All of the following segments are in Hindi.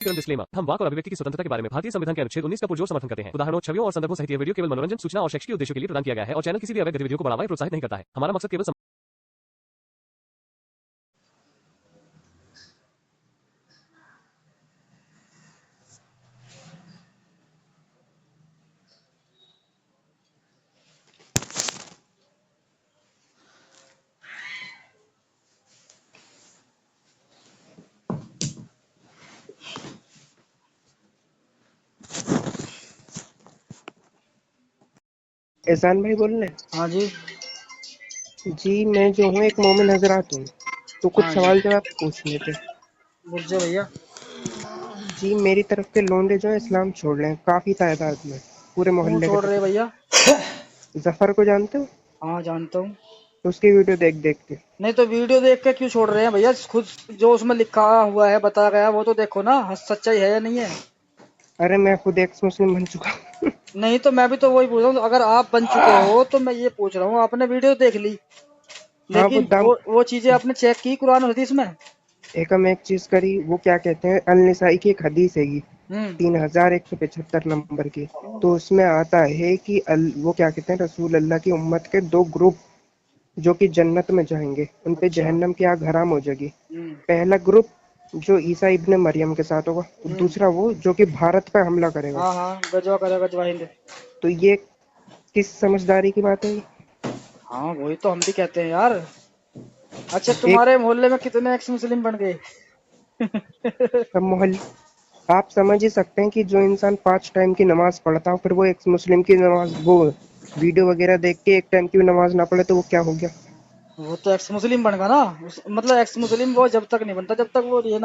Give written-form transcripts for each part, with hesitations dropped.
डिस्क्लेमर। हम वाक और अभिव्यक्ति की स्वतंत्रता के बारे में भारतीय संविधान के अनुच्छेद 19 का पुरजोर समर्थन करते हैं। उदाहरणों, छवियों और संदर्भों सहित यह वीडियो केवल मनोरंजन, सूचना और शैक्षिक उद्देश्यों के लिए प्रदान किया गया है और चैनल किसी भी अवैध गतिविधियों को बढ़ावा या प्रोत्साहित नहीं करता है। हमारा मकसद केवल एहसान भाई बोल रहे हैं? हाँ जी। जी मैं जो हूँ एक मोमिन हजरात हूँ, तो कुछ हाँ सवाल जी, जवाब पूछने थे। पूछो भैया। जी मेरी तरफ के लोंडे जो है इस्लाम छोड़ रहे हैं काफी तादाद में, पूरे क्यों मोहल्ले के छोड़ रहे तकरीबन। भैया? जफर को जानते हो? हाँ जानता हूँ। तो उसकी वीडियो देख देख के। नहीं तो वीडियो देख के क्यों छोड़ रहे हैं भैया? खुद जो उसमें लिखा हुआ है, बताया गया है, वो तो देखो ना, सच्चाई है या नहीं है। अरे मैं खुद एक्स मुस्लिम बन चुका हूँ। नहीं तो मैं भी तो वही पूछ रहा हूँ, अगर आप बन चुके हो तो मैं ये पूछ रहा हूँ, आपने वीडियो देख ली हाँ वो लेकिन दाम। वो चीजें आपने चेक की कुरान और हदीस में? एक हम एक चीज करी, वो क्या कहते हैं, अल निसाई की एक हदीस है, हम्म। 3175 नंबर की। तो उसमें आता है कि वो क्या कहते हैं, रसूल अल्लाह की उम्मत के दो ग्रुप जो कि जन्नत में जाएंगे, उन पे अच्छा। जहन्नम की आग हराम हो जाएगी। हम्म। पहला ग्रुप जो ईसा इब्ने मरियम के साथ होगा, हम्म। दूसरा वो जो कि भारत पर हमला करेगा। हाँ हाँ, गजवा करेगा गजवा हिंद। तो ये किस समझदारी की बात है ये? हाँ वही तो हम भी कहते हैं यार। अच्छा, एक तुम्हारे मोहल्ले में कितने एक्स मुस्लिम बन गए? सब मोहल्ले, आप समझ ही सकते हैं कि जो इंसान 5 टाइम की नमाज पढ़ता हो, फिर वो एक मुस्लिम की नमाज, वो वीडियो वगैरह देख के एक टाइम की भी नमाज ना पढ़े, तो वो क्या हो गया? वो तो एक्स मुस्लिम बन गया ना। मतलब एक्स मुस्लिम वो जब तक नहीं बनता, जब तक वो ये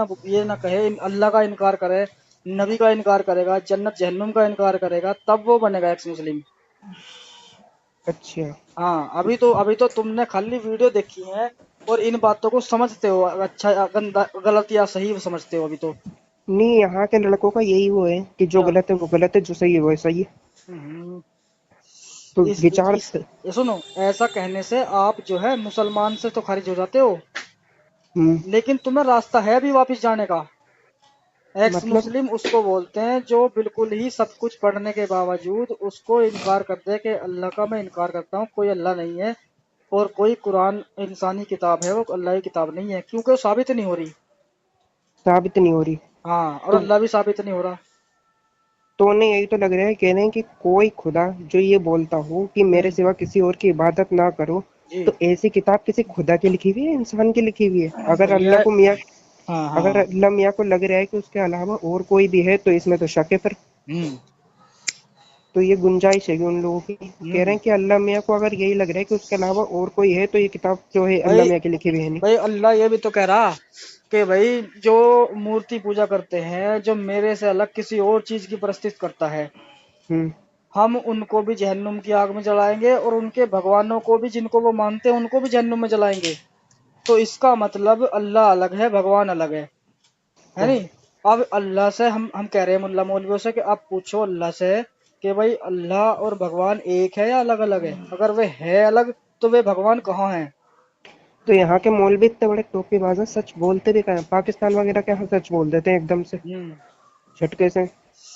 ना कहे, अल्लाह का इनकार करे, नबी का इनकार करेगा, जन्नत जहन्नुम का इनकार करेगा, तब वो बनेगा एक्स मुस्लिम। अच्छा। हाँ, अभी तो तुमने खाली वीडियो देखी है और इन बातों को समझते हो, अच्छा गलत या सही समझते हो अभी तो। नहीं, यहाँ के लड़कों का यही वो है कि जो क्या? गलत है वो गलत है, जो सही है वो सही है। हम्म, तो विचार। इस ये सुनो, ऐसा कहने से आप जो है मुसलमान से तो खारिज हो जाते हो, हम्म। लेकिन तुम्हें रास्ता है भी वापस जाने का। एक्स मतलब मुस्लिम उसको बोलते हैं जो बिल्कुल ही सब कुछ पढ़ने के बावजूद उसको इनकार करते हैं कि अल्लाह का मैं इनकार करता हूँ, कोई अल्लाह नहीं है और कोई कुरान इंसानी किताब है, वो अल्लाह की किताब नहीं है, क्योंकि वो साबित नहीं हो रही। साबित नहीं हो रही। हाँ, और तो अल्लाह भी साबित नहीं हो रहा। तो उन्हें यही तो लग रहा है, कह रहे हैं कि कोई खुदा जो ये बोलता हो कि मेरे हम्म। सिवा किसी और की इबादत ना करो, जी तो ऐसी किताब किसी खुदा की लिखी हुई है, इंसान की लिखी हुई है? अगर भैया। अल्लाह को मियाँ, हाँ अगर हाँ। अल्लाह मियाँ को लग रहा है कि उसके अलावा और कोई भी है, तो इसमें तो शक है फिर। हम्म। तो ये गुंजाइश है उन लोगों की, कह रहे हम्म। हैं कि अल्लाह मियाँ को अगर यही लग रहा है कि उसके अलावा और कोई है, तो ये किताब जो है अल्लाह भाई मियाँ की लिखी हुई है नहीं। भाई अल्लाह ये भी तो कह रहा कि भाई जो मूर्ति पूजा करते हैं, जो मेरे से अलग किसी और चीज की परस्तिश करता है, हम्म। हम उनको भी जहन्नुम की आग में जलाएंगे और उनके भगवानों को भी, जिनको वो मानते हैं, उनको भी जहन्नुम में जलाएंगे। तो इसका मतलब अल्लाह अलग है, भगवान अलग है ओह। नहीं? अब अल्लाह से हम कह रहे हैं मुल्ला मौलवियों से कि आप पूछो अल्लाह से कि भाई अल्लाह और भगवान एक है या अलग अलग है? अगर वे है अलग तो वे भगवान कहाँ हैं? तो यहाँ के मौलवी इतने बड़े टोपीबाज हैं, सच बोलते भी कहाँ हैं? पाकिस्तान वगैरह के यहाँ सच बोल देते हैं एकदम से, हम्म। झटके से।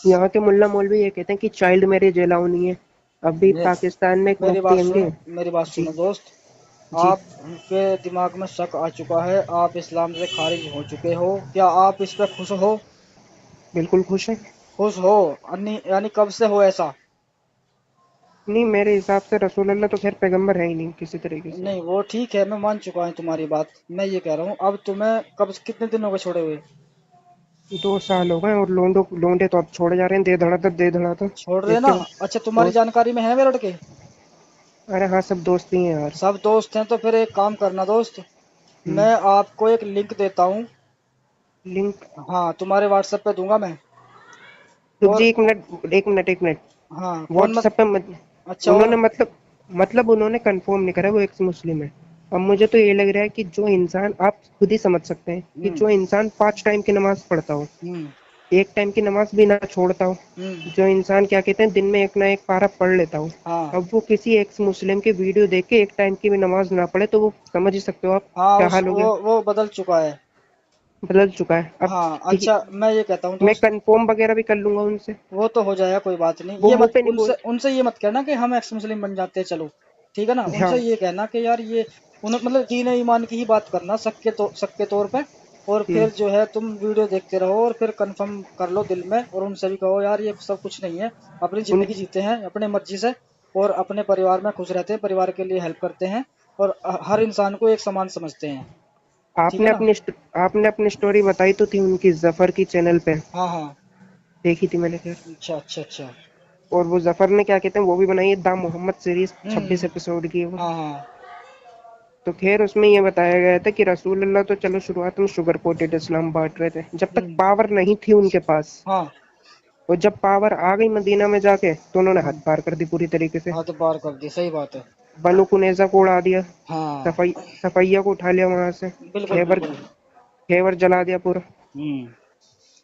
यहाँ के मुल्ला मौलवी ये कहते हैं कि चाइल्ड मैरिज अलाउ नहीं है। अभी मे, पाकिस्तान में एक मेरी मुफ्ती बात होंगे। सुनो, मेरी बात जी। सुनो दोस्त। जी। आपके दिमाग में शक आ चुका है, आप इस्लाम से खारिज हो चुके हो, क्या आप इस पे खुश हो? बिल्कुल खुश है। खुश हो? यानी कब से हो ऐसा? नहीं, मेरे हिसाब से रसूल अल्लाह तो खैर पैगंबर है ही नहीं किसी तरीके से। नहीं वो ठीक है, मैं मान चुका हूँ तुम्हारी बात। मैं ये कह रहा हूँ, अब तुम्हें कब, कितने दिन हो गए छोड़े हुए? 2 साल हो गए, और लोंडे तो अब छोड़े जा रहे हैं, दे धड़ाधड़ दे धड़ाधड़। छोड़ रहे ना? इसके अच्छा, तुम्हारी दोस्त। जानकारी में है मेरे लड़के? अरे हाँ, सब दोस्त ही हैं यार। सब दोस्त हैं तो फिर एक काम करना दोस्त, हम्म। मैं आपको एक लिंक देता हूँ। लिंक? हाँ, तुम्हारे व्हाट्सएप पे दूंगा मैं। रुक और जी, 1 मिनट 1 मिनट 1 मिनट। हाँ, फोन मत। व्हाट्सएप पे मत। अच्छा, उन्होंने और मतलब उन्होंने कंफर्म नहीं करा वो एक्स मुस्लिम है। अब मुझे तो ये लग रहा है कि जो इंसान, आप खुद ही समझ सकते हैं कि हम्म। जो इंसान 5 टाइम की नमाज पढ़ता हो, हम्म। एक टाइम की नमाज भी ना छोड़ता हो, हम्म। जो इंसान क्या कहते हैं दिन में एक ना एक पारा पढ़ लेता हो, हाँ अब वो किसी एक्स मुस्लिम के वीडियो देख के एक टाइम की भी नमाज ना पढ़े, तो वो समझ ही सकते हो आप हाँ, क्या उस हाल हो गया। वो बदल चुका है। बदल चुका है अब। हाँ ठीक है, अच्छा, मैं ये कहता हूँ मैं दोस्त, कंफर्म वगैरह भी कर लूंगा उनसे। वो तो हो जाएगा, कोई बात नहीं। वो ये मुंह मत पे नहीं उनसे बोल। उनसे ये मत कहना कि हम एक्स मुस्लिम बन जाते हैं, चलो ठीक है ना। हाँ। उनसे ये कहना कि यार ये उन मतलब दीन ईमान की ही बात करना, सबके तौर पे। और फिर जो है तुम वीडियो देखते रहो और फिर कंफर्म कर लो दिल में, और उनसे भी कहो यार ये सब कुछ नहीं है, अपनी उन जिंदगी जीते हैं अपने मर्जी से, और अपने परिवार में खुश रहते हैं, परिवार के लिए हेल्प करते हैं, और हर इंसान को एक समान समझते हैं। ठीक है आपने ना। अपनी आपने अपनी स्टोरी बताई तो थी उनकी जफर की चैनल पे, हाँ हाँ। देखी थी मैंने खैर। अच्छा अच्छा अच्छा। और वो जफर ने क्या कहते हैं वो भी बनाई है, दा मोहम्मद सीरीज हम्म। 26 एपिसोड की है वो। हाँ हाँ। तो खैर उसमें ये बताया गया था कि रसूल अल्लाह तो चलो शुरुआत में शुगर कोटेड इस्लाम बांट रहे थे जब तक हम्म। पावर नहीं थी उनके पास। हाँ। और जब पावर आ गई मदीना में जाके तो उन्होंने हद हम्म। पार कर दी पूरी तरीके से। हाँ तो पार कर दी, सही बात है। बनु कुनैजा को उड़ा दिया, हाँ सफैया को उठा लिया वहां से, बिल्कुल खैबर बिल्कुल। खैबर जला दिया पूरा। हम्म।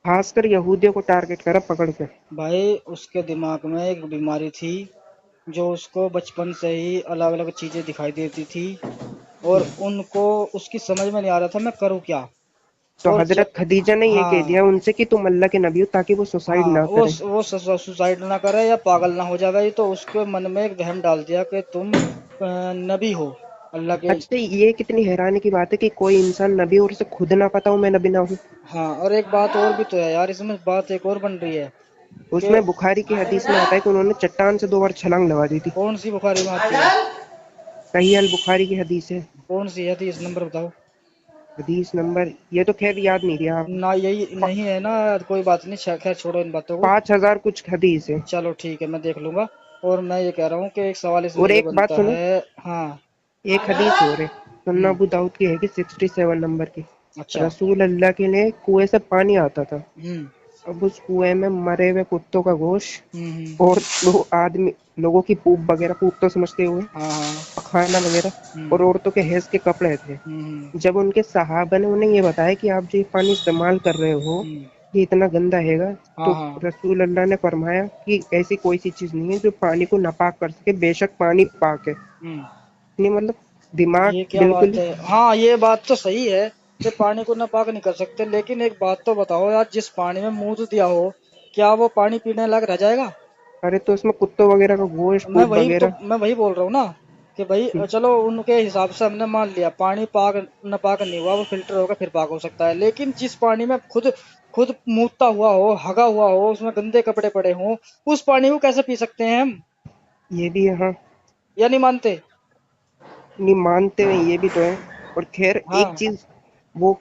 खासकर यहूदियों को टारगेट करा पकड़ के। भाई उसके दिमाग में एक बीमारी थी, जो उसको बचपन से ही अलग अलग चीजें दिखाई देती थी, और उनको उसकी समझ में नहीं आ रहा था मैं करूँ क्या। तो और हजरत खदीजा ने ये कह हाँ दिया उनसे कि तुम अल्लाह के नबी हो ताकि वो सुसाइड हाँ, ना वो करें। वो सुसाइड ना करे या पागल ना हो जाए, तो उसके मन में एक वहम डाल दिया कि तुम नबी हो अल्लाह के। अच्छा ये कितनी हैरानी की बात है कि कोई इंसान नबी हो और उसे खुद ना पता हो मैं नबी ना हूँ। हाँ, और एक बात और भी तो है यार, इसमें बात एक और बन रही है कि उसमें बुखारी की हदीस में आता है कि उन्होंने चट्टान से 2 बार छलांग लगा दी थी। कौन सी बुखारी में आती है? सही अल बुखारी की हदीस है। कौन सी है, इस नंबर बताओ। हदीस नंबर ये तो खैर याद नहीं रहा आप। ना यही नहीं है ना, कोई बात नहीं, खैर छोड़ो इन बातों को। 5000 कुछ हदीस है। चलो ठीक है, मैं देख लूंगा। और मैं ये कह रहा हूँ कि एक सवाल इसमें और ये एक बात बनता सुनो, है। हाँ। एक हदीस और है सुन्ना हम्म। अबू दाऊद की है कि 67 नंबर की। अच्छा। रसूल अल्लाह के लिए कुएं से पानी आता था। हम्म। अब उस कुएं में मरे हुए कुत्तों का गोश्त हम्म। और लोगों की पूप वगैरह, पूप तो समझते हुए हाँ हाँ। खाना वगैरह, हम्म। और औरतों के हैज के कपड़े थे। हम्म। जब उनके सहाबा ने उन्हें ये बताया कि आप जो ये पानी इस्तेमाल कर रहे हो हम्म। ये इतना गंदा हैगा, हाँ तो हाँ। रसूल अल्लाह ने फरमाया कि ऐसी कोई सी चीज नहीं है जो पानी को नापाक कर सके, बेशक पानी पाक है। हम्म। नहीं मतलब दिमाग ये क्या बात बिल्कुल। है, हाँ ये बात तो सही है कि पानी को नापाक नहीं कर सकते, लेकिन एक बात तो बताओ यार, जिस पानी में मुंह दिया हो, क्या वो पानी पीने लायक रह जाएगा? अरे तो उसमें कुत्तों वगैरह का गोश्त पूप वगैरह। मैं वही बोल रहा हूँ ना, कि भाई चलो उनके हिसाब से हमने मान लिया पानी पाक नापाक नहीं हुआ, वो फिल्टर होगा फिर पाक हो सकता है, लेकिन जिस पानी में खुद खुद मूतता हुआ हो, हगा हुआ हो, उसमें गंदे कपड़े पड़े हों, उस पानी को कैसे पी सकते हैं हम? ये भी है हाँ। या नहीं मानते? नहीं मानते हैं ये भी तो है। और खैर एक हाँ। चीज, वो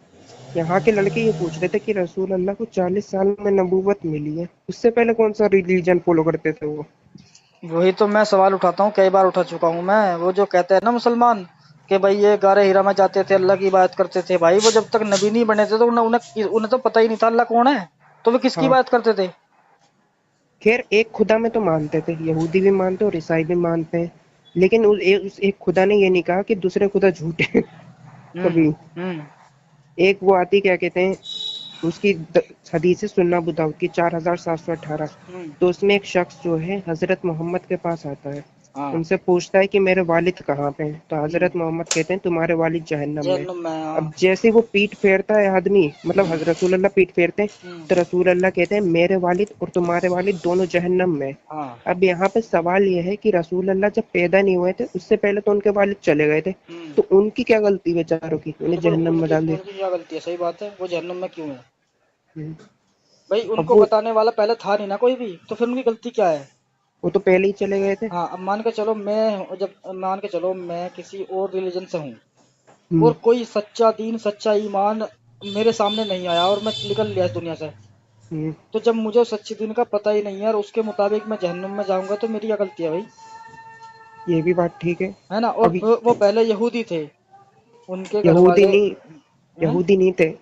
यहाँ के लड़के ये पूछ रहे थे कि रसूल अल्लाह को 40 साल में नबूवत मिली है, उससे पहले कौन सा रिलीजन फॉलो करते थे वो। वही तो मैं सवाल उठाता हूँ, कई बार उठा चुका हूँ मैं, वो जो कहते हैं ना मुसलमान कि भाई ये गारे हीरा में जाते थे, अल्लाह की इबादत करते थे, भाई वो जब तक नबी नहीं बने थे तो उन्हें उन्हें उन्हें तो पता ही नहीं था अल्लाह कौन है, तो वे किसकी हाँ इबादत करते थे? खैर एक खुदा में तो मानते थे, यहूदी भी मानते और ईसाई भी मानते हैं। लेकिन उस एक खुदा ने ये नहीं कहा कि दूसरे खुदा झूठे हैं। हम्म। कभी हम्म। एक वो आती क्या कहते हैं उसकी हदीस है सुन्ना अबू दाऊद की 4718। हम्म। तो उसमें एक शख्स जो है हजरत मोहम्मद के पास आता है, हाँ। उनसे पूछता है कि मेरे वालिद कहाँ पे हैं, तो हम्म। हजरत मोहम्मद कहते हैं तुम्हारे वालिद जहन्नम में। जहन्नुम में, अब हाँ। जैसे वो पीठ फेरता है आदमी, मतलब हम्म। हजरत रसूल अल्लाह पीठ फेरते हैं, हम्म। तो रसूल अल्लाह कहते हैं मेरे वालिद और तुम्हारे वालिद दोनों जहन्नम में। हाँ। अब यहाँ पे सवाल ये है कि रसूल अल्लाह जब पैदा नहीं हुए थे उससे पहले तो उनके वालिद चले गए थे, हम्म। तो उनकी क्या गलती बेचारों की उन्हें बिल्कुल, जहन्नम में उनकी डाल दिया। उनकी क्या गलती है, सही बात है, वो जहन्नुम में क्यों है? हम्म। भाई अब उनको बताने वाला पहले था नहीं ना कोई भी, तो फिर उनकी गलती क्या है? वो तो पहले ही चले गए थे। हाँ, अब मान के चलो मैं किसी और रिलीजन से हूँ, और हम्म। कोई सच्चा दीन सच्चा ईमान मेरे सामने नहीं आया और मैं निकल लिया इस दुनिया से, हम्म। तो जब मुझे उस सच्चे दीन का पता ही नहीं है और उसके मुताबिक मैं जहन्नुम में जाऊंगा, तो मेरी क्या गलती है भाई? ये भी बात ठीक है। है ना। और अभी वो पहले यहूदी थे, उनके घर यहूदी वाले नहीं, हैं, यहूदी नहीं थे,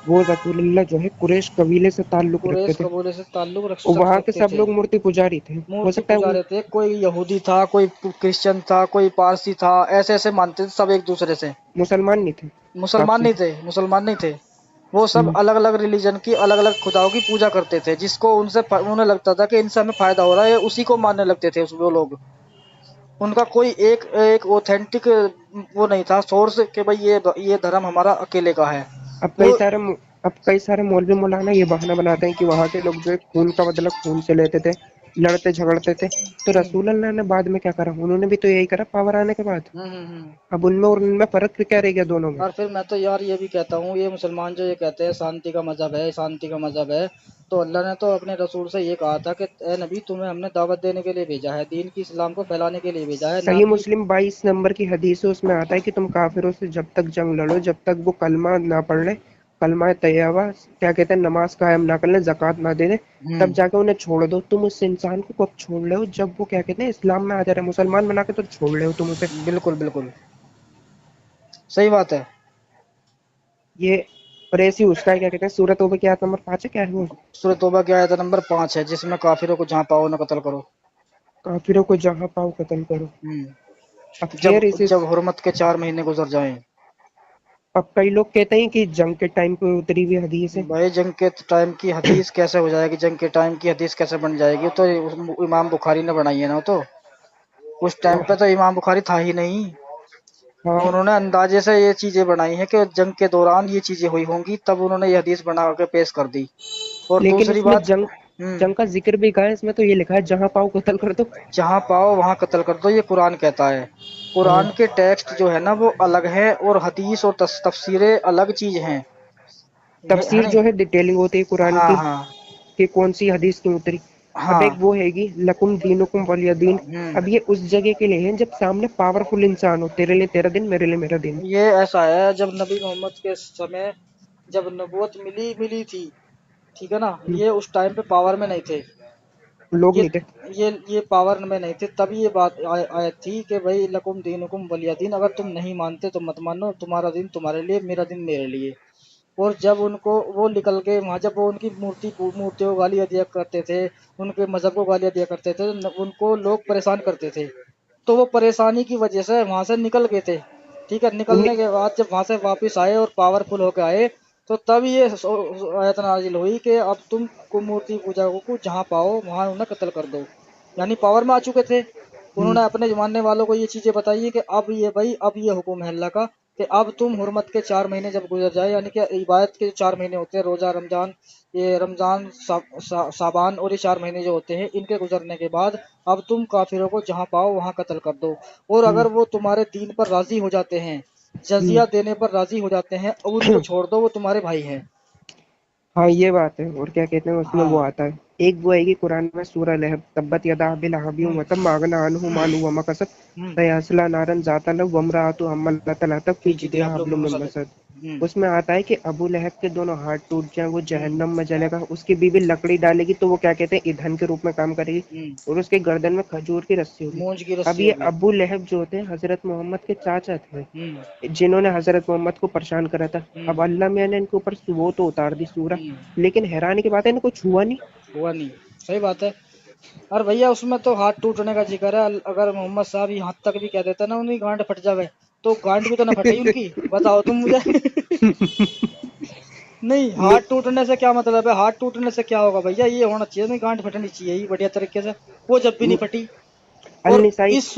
वो रसूलुल्लाह जो है कुरैश कबीले से ताल्लुक रखते कुरैश थे, कबीले से ताल्लुक और वहां के रखते सब थे। लोग मूर्ति पुजारी थे, हो मूर्ति सकता है वो। पुजारी थे, कोई यहूदी था, कोई क्रिश्चियन था, कोई पारसी था, ऐसे ऐसे मानते थे सब एक दूसरे से। मुसलमान नहीं थे मुसलमान आपसे। नहीं थे, मुसलमान नहीं थे। वो सब हम्म। अलग अलग रिलीजन की अलग अलग खुदाओं की पूजा करते थे, जिसको उन्हें लगता था कि इनसे हमें फायदा हो रहा है, उसी को मानने लगते थे वो लोग। उनका कोई एक एक ऑथेंटिक वो नहीं था सोर्स कि भाई ये धर्म हमारा अकेले का है। अब कई वो सारे अब कई सारे मौलवी मौलाना ये बहाना बनाते हैं कि वहां के लोग जो है खून का बदला खून से लेते थे, लड़ते झगड़ते थे। तो हम्म रसूल अल्लाह ने बाद में क्या करा, उन्होंने भी तो यही करा पावर आने के बाद। हम्म। अब उनमें और उनमें फर्क क्या रह गया दोनों में। और फिर मैं तो यार ये भी कहता हूँ, ये मुसलमान जो ये कहते हैं शांति का मजहब है, शांति का मजहब है, तो अल्लाह ने तो अपने रसूल से ये कहा था कि ए नबी, तुम्हें हमने दावत देने के लिए भेजा है, दीन की इस्लाम को फैलाने के लिए भेजा है, ना सही कि। मुस्लिम 22 नंबर की हदीस है, उसमें आता है कि तुम काफिरों से जब तक जंग लड़ो, जब तक वो कलमा ना पढ़ ले, कलमा तैयबा क्या कहते हैं, नमाज कायम ना कर ले, जक़ात ना दे दे, तब हम्म। जाके उन्हें छोड़ दो। तुम उस इंसान को कब छोड़ ले हो, जब वो क्या कहते हैं इस्लाम में आ जा रहा है, मुसलमान बना के तो छोड़ ले हो तुम उसे। बिल्कुल बिल्कुल सही बात है। ये और ऐसी उसका क्या कहते हैं, सूरत तौबा की आयत नंबर 5 है, क्या है वो, सूरह तौबा की आयत नंबर 5 है, जिसमें काफिरों को जहाँ पाओ न कत्ल करो। काफिरों को जहां पाओ कत्ल करो। अब जब खैर इसे, जब हुर्मत के 4 महीने गुजर जाएं। अब कई लोग कहते हैं कि जंग के टाइम पे उतरी हुई हदीस है। भाई जंग के टाइम की हदीस कैसे हो जाएगी, जंग के टाइम की हदीस कैसे बन जाएगी, तो इमाम बुखारी ने बनाई है ना, तो उस टाइम पे तो इमाम बुखारी था ही नहीं। हाँ, उन्होंने अंदाजे से ये चीजें बनाई हैं कि जंग के दौरान ये चीजें हुई होंगी, तब उन्होंने ये हदीस बना के पेश कर दी। और लेकिन दूसरी उसमें बात। जंग, हम्म। जंग का जिक्र भी कहा है, इसमें तो ये लिखा है जहां पाओ कत्ल कर दो। जहाँ पाओ वहां कत्ल कर दो, ये कुरान कहता है। हाँ, कुरान के टेक्स्ट जो है ना वो अलग है, और हदीस और तफसीरें अलग चीज हैं। है तफसीर नहीं। जो है डिटेलिंग होती है कुरान हाँ की हाँ कि कौन सी हदीस क्यों उतरी। अब एक हाँ। वो हैगी लकुम दीनुकुम वलिय दीन। हम्म। अब ये उस जगह के लिए है जब सामने पावरफुल इंसान हो, तेरे लिए तेरा दिन, मेरे लिए मेरा दिन। ये ऐसा है, जब नबी मोहम्मद के समय, जब नबूवत मिली मिली थी, ठीक है ना, ये उस टाइम पे पावर में नहीं थे। लोग ये नहीं थे। ये पावर में नहीं थे, तभी ये बात आयत थी कि भाई लकुम दीनुकुम वलिया दीन, अगर तुम नहीं मानते तो मत मानो, तुम्हारा दिन तुम्हारे लिए, मेरा दिन मेरे लिए। और जब उनको वो निकल के वहां, जब वो उनकी मूर्तियों को गालियां दिया करते थे, उनके मजहब को गालियां दिया करते थे, उनको लोग परेशान करते थे, तो वो परेशानी की वजह से वहां से निकल गए थे। ठीक है, उन्हीं, निकलने के बाद जब वहां से वापस आए और पावरफुल होकर आए, तो तब ये आयत नाजिल हुई कि अब तुम को मूर्ति पूजा को जहाँ पाओ वहां उन्हें कत्ल कर दो। यानी पावर में आ चुके थे। उन्होंने अपने मानने वालों को ये चीजें बताई है कि अब ये भाई, अब ये हुक्म है अल्लाह का कि अब तुम हुर्मत के 4 महीने जब गुजर जाए, यानी कि इबादत के 4 महीने होते हैं, रोजा रमजान, ये रमजान साबान और ये 4 महीने जो होते हैं, इनके गुजरने के बाद अब तुम काफिरों को जहाँ पाओ वहां कत्ल कर दो। और अगर वो तुम्हारे दीन पर राजी हो जाते हैं, जजिया देने पर राजी हो जाते हैं, और उनको छोड़ दो, वो तुम्हारे भाई हैं। हाँ ये बात है। और क्या कहते हैं उसमें वो हाँ। आता है, एक वो है कि कुरान में सूरह लहब, तब्बत यदा अबी लहब हम्म व तब मा अगना अन्हु मालुहु व मा कसब हम्म। सयस्ला नारन ज़ाता लहब व इम्रअतुहु हम्मालतल हतब फी पीछे दिया जिदिहा आप लोग हब्लुम मिन मसद। मसद। उसमें आता है कि अबू लहब के दोनों हाथ टूट जाए, वो हम्म जहन्नम में जलेगा, उसकी बीवी लकड़ी डालेगी तो वो क्या कहते हैं ईंधन के रूप में काम करेगी, हम्म। और उसके गर्दन में खजूर की रस्सी होगी। मूंज की अब रस्सी ये होगी। अबू लहब जो होते हैं हजरत मोहम्मद के चाचा थे, हम्म जिन्होंने हजरत मोहम्मद को परेशान करा था। हम्म अब अल्लाह मियां ने इनके ऊपर वो तो उतार दी सूरह, हम्म। लेकिन हैरानी की बात है इनको छुआ नहीं। हुआ नहीं। सही बात है। और भैया उसमें तो हाथ टूटने का जिक्र है, अगर मोहम्मद साहब यहाँ तक भी कह देते ना उनकी गांड फट जावे, तो गांड भी तो ना फटे उनकी, बताओ तुम मुझे। नहीं, हाथ लो, टूटने से क्या मतलब है, हाथ टूटने से क्या होगा भैया, ये होना चाहिए, नहीं गांड फटनी चाहिए ही बढ़िया तरीके से। वो जब भी नहीं फटी। अल और निसाई इस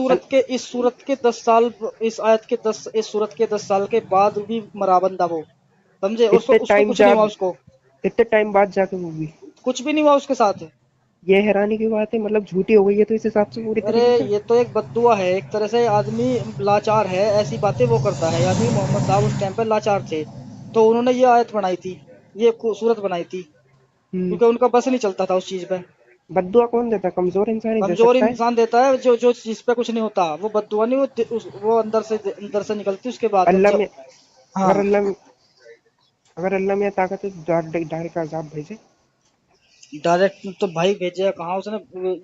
सूरत के 10 साल, इस आयत के 10, इस सूरत के 10 साल के बाद भी मरा बंदा वो, समझे, उसको इतने उसको टाइम कुछ नहीं हुआ, जब, उसको इतने टाइम बाद जाके वो हुई। कुछ भी नहीं हुआ उसके साथ। ये हैरानी की बात है, मतलब झूठी हो गई है तो इस हिसाब से पूरी अरे तरीके से। ये तो एक बद्दुआ है, एक तरह से आदमी लाचार है, ऐसी बातें वो करता है, यानी मोहम्मद साहब उस टाइम पे लाचार थे, तो उन्होंने ये आयत बनाई थी, ये सूरत बनाई थी, हम्म। क्योंकि उनका बस नहीं चलता था उस चीज पे। बद्दुआ कौन देता है? कमजोर इंसान ही दे कमजोर सकता है। इंसान देता है, जो जो चीज पे कुछ नहीं होता, वो बद्दुआ नहीं, वो अंदर से निकलती उसके बाद अल्लाह जब। में, हाँ। अगर अल्लाह, अगर अल्लाह में ताकत है तो डायरेक्ट का अजाब भेजे। डायरेक्ट तो भाई भेजे कहाँ उसने।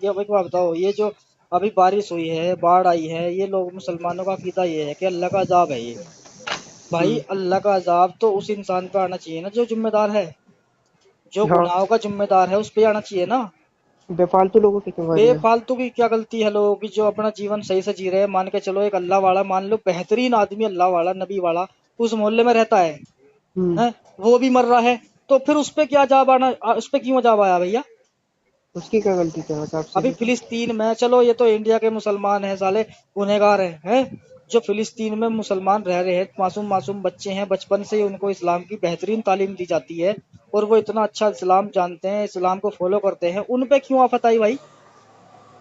ये भाई को बताओ, ये जो अभी बारिश हुई है, बाढ़ आई है, ये लोग मुसलमानों का अकीदा ये है कि अल्लाह का अजाब है ये। भाई अल्लाह का अजाब तो उस इंसान पे आना चाहिए ना जो जिम्मेदार है, जो हाँ, गुनाहों का जिम्मेदार है, उस पे आना चाहिए ना। बेफालतू लोगों की क्यों आ रही है। बेफालतू की क्या गलती है लोगों की, जो अपना जीवन सही से जी रहे हैं, मान के चलो एक अल्लाह वाला, मान लो बेहतरीन आदमी, अल्लाह वाला नबी वाला, उस मोहल्ले में रहता हम्म। है, वो भी मर रहा है, तो फिर उस पे क्या अजाब आना, उस पे क्यों अजाब आया भैया। उसकी क्या गलती थी आप अभी सीधे तो। फिलिस्तीन में, चलो ये तो इंडिया के मुसलमान हैं साले, गुनहगार हैं, जो फिलिस्तीन में मुसलमान रह रहे हैं, मासूम मासूम बच्चे हैं, बचपन से ही उनको इस्लाम की बेहतरीन तालीम दी जाती है और वो इतना अच्छा इस्लाम जानते हैं, इस्लाम को फॉलो करते हैं, उन पे क्यों आफत आई भाई?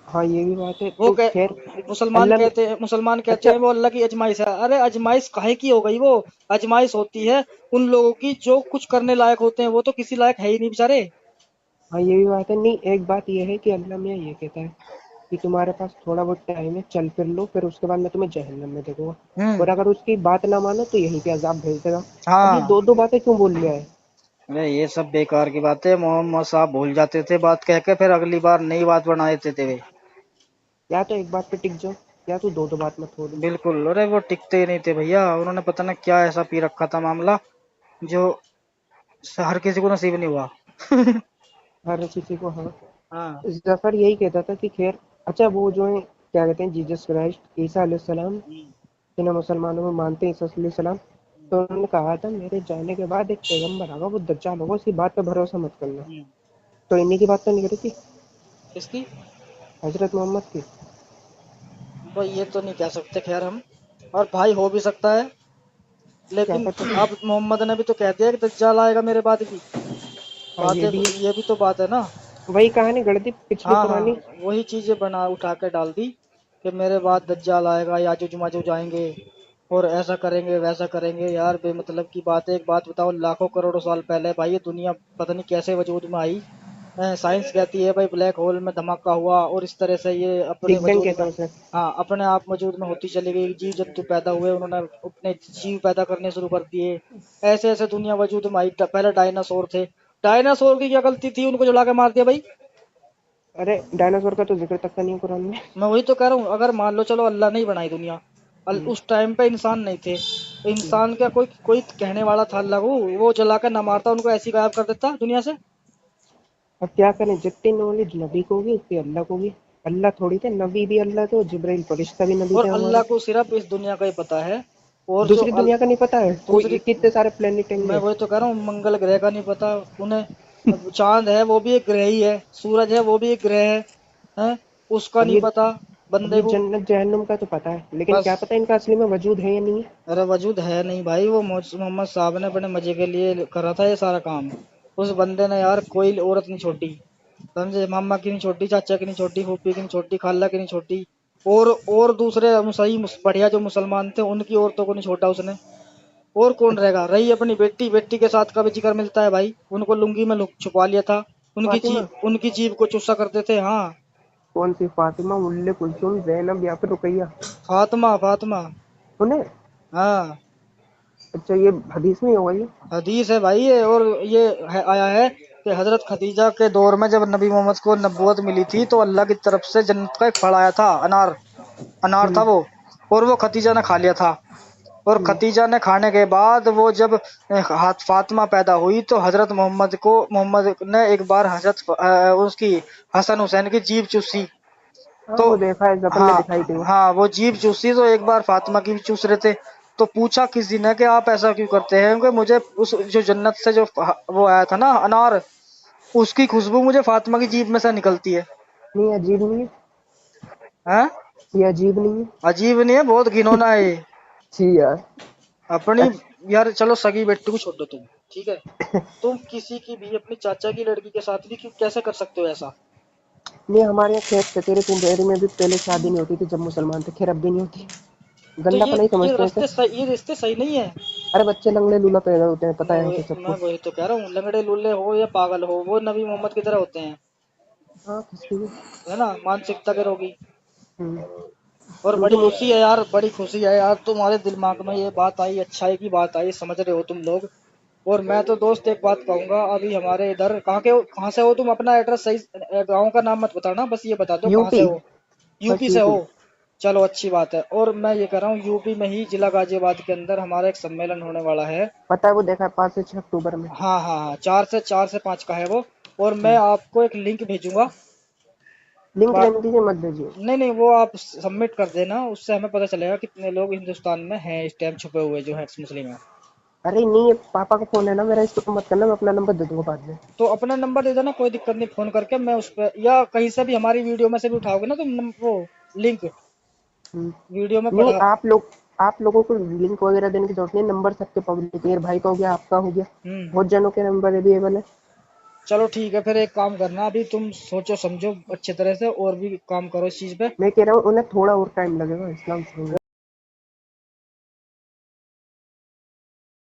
हाँ ये भी बात है। वो तो खैर मुसलमान अल्लाह ने, कहते हैं, मुसलमान कहते अच्छा हैं वो अल्लाह की अजमाइश है। अरे अजमाइश काहे की हो गई? वो अजमाइश होती है उन लोगों की जो कुछ करने लायक होते हैं, वो तो किसी लायक है ही नहीं बेचारे। हाँ ये भी बात है। नहीं एक बात ये है कि अल्लाह मियाँ ये कहता है कि तुम्हारे पास थोड़ा बहुत टाइम है, चल फिर लो, फिर उसके बाद मैं तुम्हें जहन्नम में दे दूंगा, और हम्म। अगर उसकी बात ना मानो तो यहीं पे अजाब भेज देगा। अब ये हाँ। दो दो बातें क्यों बोल लिया है? अरे ये सब बेकार की बातें, मोहम्मद साहब भूल जाते थे बात कह के, फिर अगली बार नई बात बना देते थे वे। या तो एक बात पे टिक जाओ, या तो दो दो बात मत बोलो। बिल्कुल, अरे वो टिकते ही नहीं थे भैया, उन्होंने पता ना क्या ऐसा पी रखा था मामला जो हर किसी को नसीब नहीं हुआ। हर किसी को, हाँ। हाँ। जफर यही कहता था कि खैर, अच्छा वो जो है क्या कहते हैं, जीसस क्राइस्ट, ईसा अलैहिस्सलाम, जिन्हें मुसलमानों में मानते हैं, ईसा अलैहिस्सलाम, तो उन्होंने कहा था मेरे जाने के बाद एक पैगंबर आएगा, वो दज्जाल होगा, उसकी बात पे भरोसा मत करना। हम्म। तो इन्हीं की बात तो नहीं करी थी, किसकी? हजरत मोहम्मद की। भाई ये तो नहीं कह सकते खैर हम, और भाई हो भी सकता है, क्या लेकिन पता। अब मोहम्मद ने भी तो कह दिया कि दज्जाल आएगा मेरे बाद भी। हाँ बात ये है, भी है। ये भी तो बात है ना। वही कहानी गढ़ दी पिछली हाँ हाँ, पुरानी। वही चीजें बना उठा के डाल दी कि मेरे बाद दज्जाल आएगा, याजूज माजूज आएंगे और ऐसा करेंगे वैसा करेंगे। यार बेमतलब की बात है। एक बात बताओ, लाखों करोड़ों साल पहले भाई ये दुनिया पता नहीं कैसे वजूद में आई। साइंस कहती है भाई ब्लैक होल में धमाका हुआ और इस तरह से ये अपने बिग बैंग वजूद कहते में, हैं उसे। हाँ अपने आप वजूद में होती चली गई। जीव जंतु पैदा हुए, उन्होंने अपने जीव पैदा करने शुरू कर दिए। ऐसे ऐसे दुनिया वजूद में आई। पहले डायनासोर थे, डायनासोर की क्या गलती थी, उनको जला के मार दिया भाई। अरे डायनासोर का तो जिक्र तक का नहीं है कुरान में। मैं वही तो कह रहा हूँ, अगर मान लो चलो अल्लाह नहीं बनाई दुनिया, हम्म, उस टाइम पे इंसान नहीं थे, हम्म। इंसान का कोई कोई कहने वाला था अल्लाह को, वो जला कर ना मारता, उनको ऐसी गायब कर देता दुनिया से। अब क्या करें, जितनी नॉलेज नबी को होगी उतनी अल्लाह को होगी। अल्लाह थोड़ी थे, नबी भी अल्लाह थे, और जिब्राइल फरिश्ता भी नबी और थे अल्लाह हमारे। को सिर्फ इस दुनिया का ही पता है। और जो दूसरी दुनिया का नहीं पता है, कोई दूसरी, कितने सारे प्लेनेट मैं होंगे। वही तो कह रहा हूँ, मंगल ग्रह का नहीं पता उन्हें। अब चांद है वो भी एक ग्रह ही है, सूरज है वो भी एक ग्रह है, उसका अब नहीं ये पता अब बंदे ये को। जन्नत जहन्नुम का तो पता है, लेकिन क्या बस। पता इनका असली में वजूद है या नहीं है। अरे वजूद है नहीं भाई, वो मोहम्मद साहब ने अपने मजे के लिए करा था ये सारा काम। उस बंदे ने यार कोई औरत नहीं छोड़ी, समझे? मामा की नहीं छोड़ी, चाचा की नहीं छोड़ी, फूफी की नहीं छोड़ी, खाला की नहीं छोड़ी, और दूसरे सही बढ़िया जो मुसलमान थे उनकी औरतों को नहीं छोड़ा उसने। और कौन रहेगा? रही अपनी बेटी, बेटी के साथ का भी जिक्र मिलता है भाई, उनको लुंगी में छुपा लिया था, फातिमा, उनकी जीभ को चूसा करते थे। हाँ। कौन सी फातिमा, उल्ले कुलसुम, जैनब या फिर रुकैया? फातिमा, फातिमा। उन्हें? हाँ, अच्छा ये हदीस में होगा ये। हदीस है भाई ये। और ये आया है कि हजरत खदीजा के दौर में जब नबी मोहम्मद को नबूवत मिली थी, तो अल्लाह की तरफ से जन्नत का एक फल आया था, अनार। अनार था हम्म, वो, और वो खदीजा ने खा लिया था। और हम्म। खदीजा ने खाने के बाद वो जब हाथ फातिमा पैदा हुई, तो हजरत मोहम्मद ने एक बार उसकी हसन हुसैन की जीभ चूसी। हाँ तो वो देखा है, जपन में हाँ, दिखाई थी वो। हाँ वो जीभ चूसी, तो एक बार फातिमा की भी चूस रहे थे। तो पूछा किसी ने कि आप ऐसा क्यों करते हैं? क्योंकि मुझे उस जो जन्नत से जो वो आया था ना अनार, उसकी खुशबू मुझे फातिमा की जीभ में से निकलती है। नहीं अजीब नहीं है, हैं? ये अजीब नहीं है। अजीब नहीं है, बहुत घिनौना है ये। छी यार। अपनी, यार चलो सगी बेटी को छोड़ दो तुम, ठीक है, तुम किसी की भी अपनी चाचा की लड़की के साथ भी क्यों, कैसे कर सकते हो ऐसा? नहीं हमारे यहाँ खेत चचेरे पिंजेरी में भी पहले शादी नहीं होती थी जब मुसलमान थे, खैर अब भी नहीं होती। तो गंदा नहीं समझते हैं इसे। ये रिश्ते सही नहीं है। अरे बच्चे लंगड़े लूला पैदा होते हैं, पता है यहाँ पे मैं सबको। वही तो कह रहा हूँ, लंगड़े लुल्ले हो या पागल हो, वो नबी मोहम्मद की तरह होते हैं, हाँ किसकी भी। है ना, मानसिकता के रोगी। हम्म। और बड़ी उनके मुंह। खुशी है यार, बड़ी खुशी है यार, तुम्हारे दिमाग में ये बात आई, अच्छाई की बात आई, समझ रहे हो तुम लोग। और मैं तो दोस्त एक बात कहूंगा, अभी हमारे इधर कहाँ से हो तुम? अपना एड्रेस सही, गांव का नाम मत बताना, बस ये बता दो कहाँ से यूपी। हो। बस यूपी से यूपी। हो? चलो अच्छी बात है। और मैं ये कह रहा हूँ, यूपी में ही जिला गाजियाबाद के अंदर हमारा एक सम्मेलन होने वाला है। पता है वो देखा है, 5 से 6 अक्टूबर में। हाँ हाँ हाँ, 4 से 5 का है वो। और मैं हम्म। आपको एक लिंक भेजूंगा। लिंक बा- रहने दीजिए, मत भेजिए। नहीं नहीं, वो आप सबमिट कर देना, उससे हमें पता चलेगा कितने लोग हिंदुस्तान में हैं इस टाइम छुपे हुए जो है मुस्लिम है। अरे नहीं ये पापा का फोन है ना मेरा, इसको मत करना, मैं अपना नंबर दे दूंगा बाद में। तो अपना नंबर दे देना, कोई दिक्कत नहीं, फोन करके मैं उस पर, या कहीं से भी हमारी वीडियो में से भी उठाओगे ना तुम वो लिंक, हम्म। वीडियो में नहीं पढ़ा। आप लोग, आप लोगों को लिंक वगैरह देने की जरूरत नहीं, नंबर सबके पब्लिक है, मेरे भाई का हो गया, आपका हो गया, बहुत जनों के नंबर अवेलेबल है। चलो ठीक है, फिर एक काम करना, अभी तुम सोचो समझो अच्छी तरह से और भी काम करो इस चीज पे। मैं कह रहा हूँ उन्हें थोड़ा और टाइम लगेगा इस्लाम छोड़ने में।